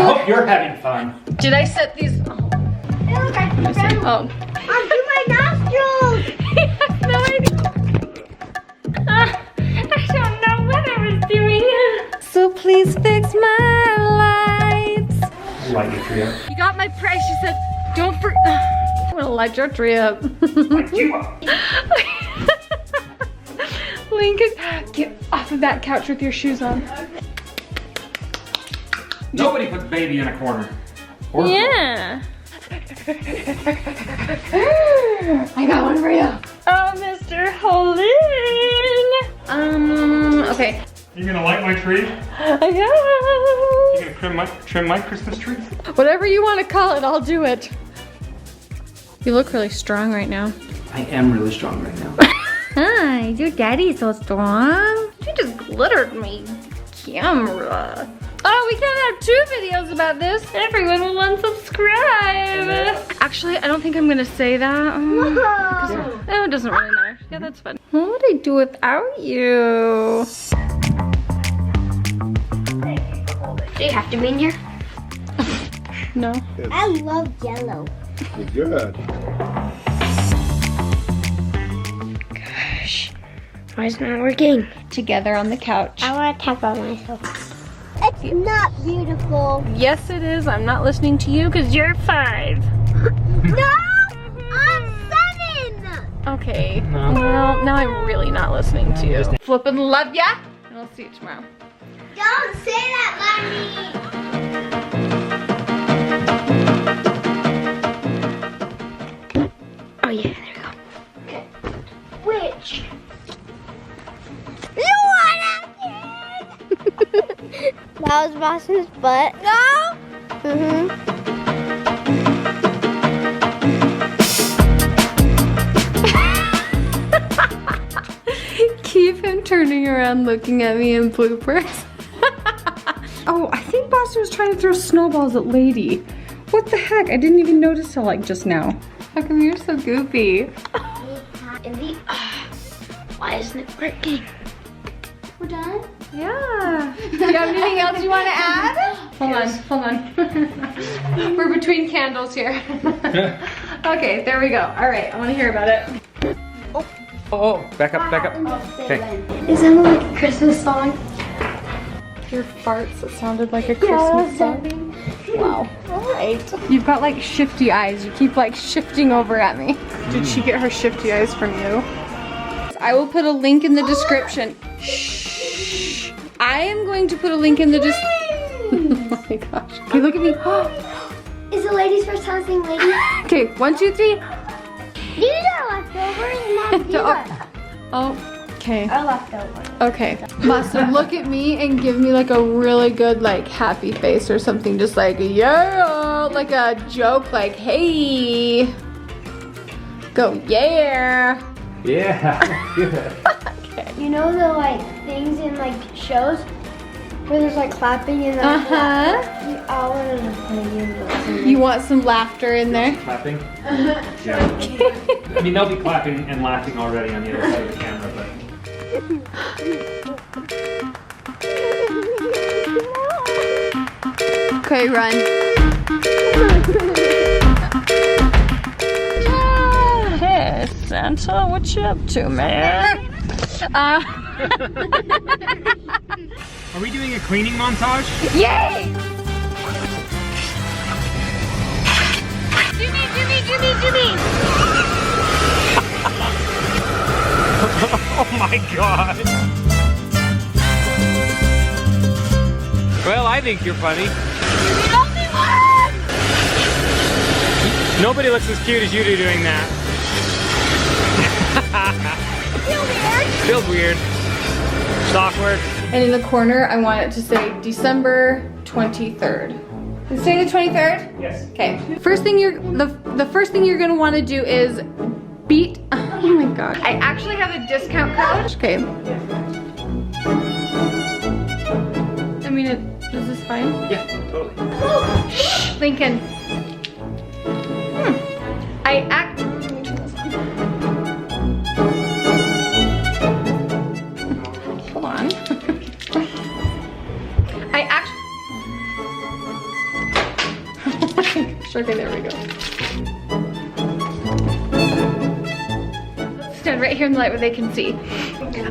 hope you're having fun. Did I set these? Oh. Oh. Onto my nostrils. No idea. I don't know what I was doing. So please fix my lights. Light your tree up. You got my price. She said, don't for. I'm gonna light your tree up. Light you up. Lincoln, get off of that couch with your shoes on. Nobody puts baby in a corner. Or Yeah. I got one for you. Oh, Mr. Hoellein. Okay. You gonna light my tree? I You gonna trim my Christmas tree? Whatever you want to call it, I'll do it. You look really strong right now. I am really strong right now. Hi, your daddy's so strong. You just glittered me. Camera. Oh, we can't have 2 videos about this. Everyone will unsubscribe. Actually, I don't think I'm gonna say that. No, it doesn't really matter. Yeah, that's fun. What would I do without you? Do you have to be in here? No. I love yellow. Good. Gosh, why is it not working? Together on the couch. I want to tap on myself. It's not beautiful. Yes, it is. I'm not listening to you because you're 5. No, I'm 7. Okay. Well, now I'm really not listening to you. Flippin' love ya, and I'll see you tomorrow. Don't say that, Mommy. Oh yeah, there we go. Okay. Which? That was Boston's butt. No. Keep him turning around looking at me in bloopers. Oh, I think Boston was trying to throw snowballs at Lady. What the heck? I didn't even notice till like just now. How come you're so goofy? Why isn't it working? We're done? Yeah. Do you have anything else you want to add? Hold on. We're between candles here. Okay, there we go. All right, I want to hear about it. Oh, back up. Okay. Is that like a Christmas song? Your farts, it sounded like a Christmas song. Wow. All right. You've got like shifty eyes. You keep like shifting over at me. Did she get her shifty eyes from you? I will put a link in the description. Shh. I am going to put a link in the description. Oh my gosh. Okay, look at me. Is it Lady's first time saying Lady? Okay, 1, 2, 3. These are leftovers, not these are. Oh, okay. Are leftovers. Okay. Boston, look at me and give me like a really good like happy face or something. Just like, yeah, like a joke like, hey. Go, yeah. Yeah. Good. Okay. You know the like things in like shows where there's like clapping and then I want to play you. You want some laughter in there? Clapping? Yeah. I mean, they'll be clapping and laughing already on the other side of the camera, but. Okay, run. Hey, Santa, what you up to, man? Are we doing a cleaning montage? Yay! Jimmy! Oh my god! Well, I think you're funny. You're the only one! Nobody looks as cute as you do doing that. Feels weird. It's awkward. And in the corner, I want it to say December 23rd. Does it say the 23rd? Yes. Okay. First thing the first thing you're gonna want to do is beat. Oh my god. I actually have a discount code. Okay. I mean, is this fine? Yeah, totally. Shh, Lincoln. Let me turn this on. Hold on. Okay, there we go. Stand right here in the light where they can see.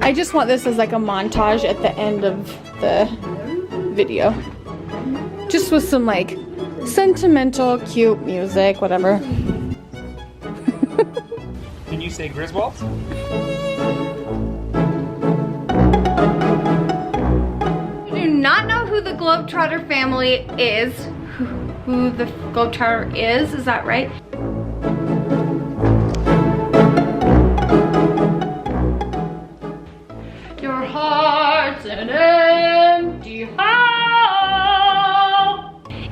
I just want this as like a montage at the end of the video. Just with some like sentimental, cute music, whatever. Can you say Griswolds? Do not know who the Globetrotter family is. Who the Globetrotter is that right? Your heart's an empty hole.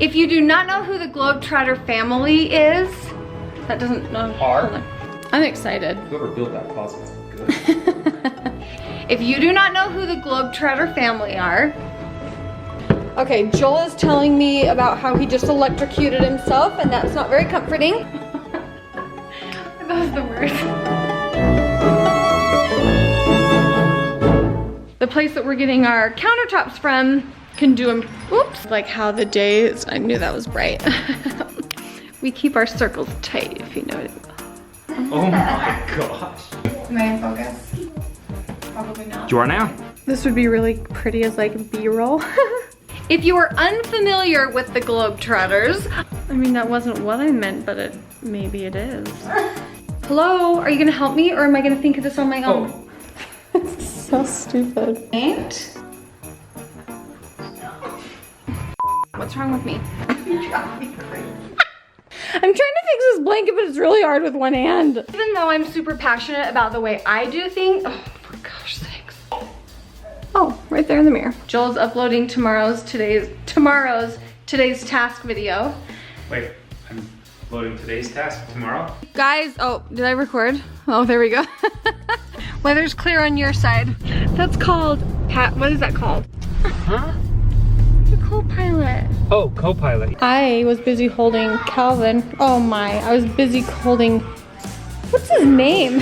If you do not know who the Globetrotter family is, that doesn't know. I'm excited. Whoever built that closet is good. If you do not know who the Globetrotter family are. Okay, Joel is telling me about how he just electrocuted himself, and that's not very comforting. That was the worst. The place that we're getting our countertops from can do them. Oops. Like how the days, I knew that was bright. We keep our circles tight, if you know it. Oh my gosh. Am I in focus? Probably not. You are now. This would be really pretty as like B-roll. If you are unfamiliar with the Globetrotters, I mean, that wasn't what I meant, but maybe it is. Hello, are you gonna help me or am I gonna think of this on my own? Oh. It's so stupid. Ain't? What's wrong with me? You drive me crazy. I'm trying to fix this blanket, but it's really hard with one hand. Even though I'm super passionate about the way I do things, oh, for gosh sakes. Oh, right there in the mirror. Joel's uploading today's task video. Wait, I'm loading today's task tomorrow. Guys, oh, did I record? Oh, there we go. Weather's clear on your side. That's called, what is that called? Huh? The co-pilot. Oh, co-pilot. I was busy holding Calvin. Oh my, I was busy holding, what's his name?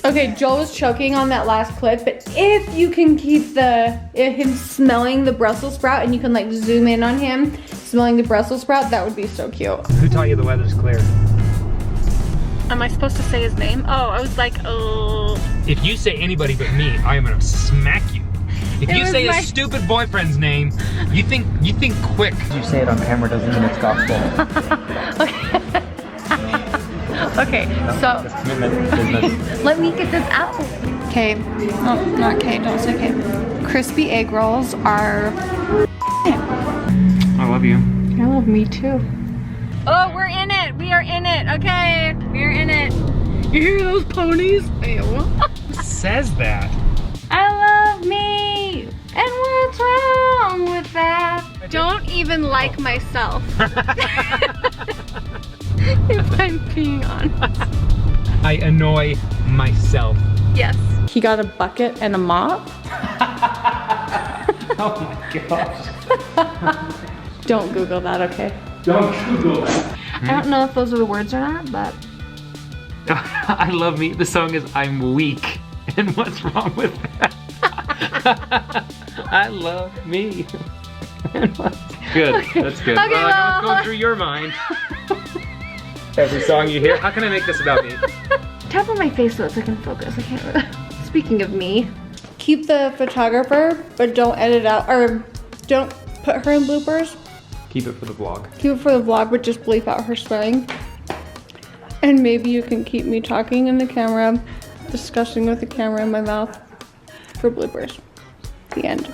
Okay, Joel was choking on that last clip, but if you can keep him smelling the Brussels sprout and you can like zoom in on him smelling the Brussels sprout, that would be so cute. Who taught you the weather's clear? Am I supposed to say his name? Oh, I was like, oh. If you say anybody but me, I am gonna smack you. If you say a stupid boyfriend's name, you think quick. You say it on camera doesn't mean it's gospel. Okay, so let me get this out. Okay, oh, not K, don't say K. Crispy egg rolls are. I love you. I love me too. Oh, we're in it. We are in it. Okay, we're in it. You hear those ponies? Ew. Who says that? I love me. And what's wrong with that? Don't even like myself. If I'm peeing on. I annoy myself. Yes. He got a bucket and a mop. Oh my gosh. Don't Google that, okay? Don't Google that. I don't know if those are the words or not, but. I love me. The song is I'm weak. And what's wrong with that? I love me. Good. Okay. That's good. Okay, What's going through your mind? Every song you hear. How can I make this about me? Tap on my face so I can focus. I can't. Speaking of me. Keep the photographer, but don't edit out, or don't put her in bloopers. Keep it for the vlog. Keep it for the vlog, but just bleep out her swearing. And maybe you can keep me talking in the camera, discussing with the camera in my mouth for bloopers. The end.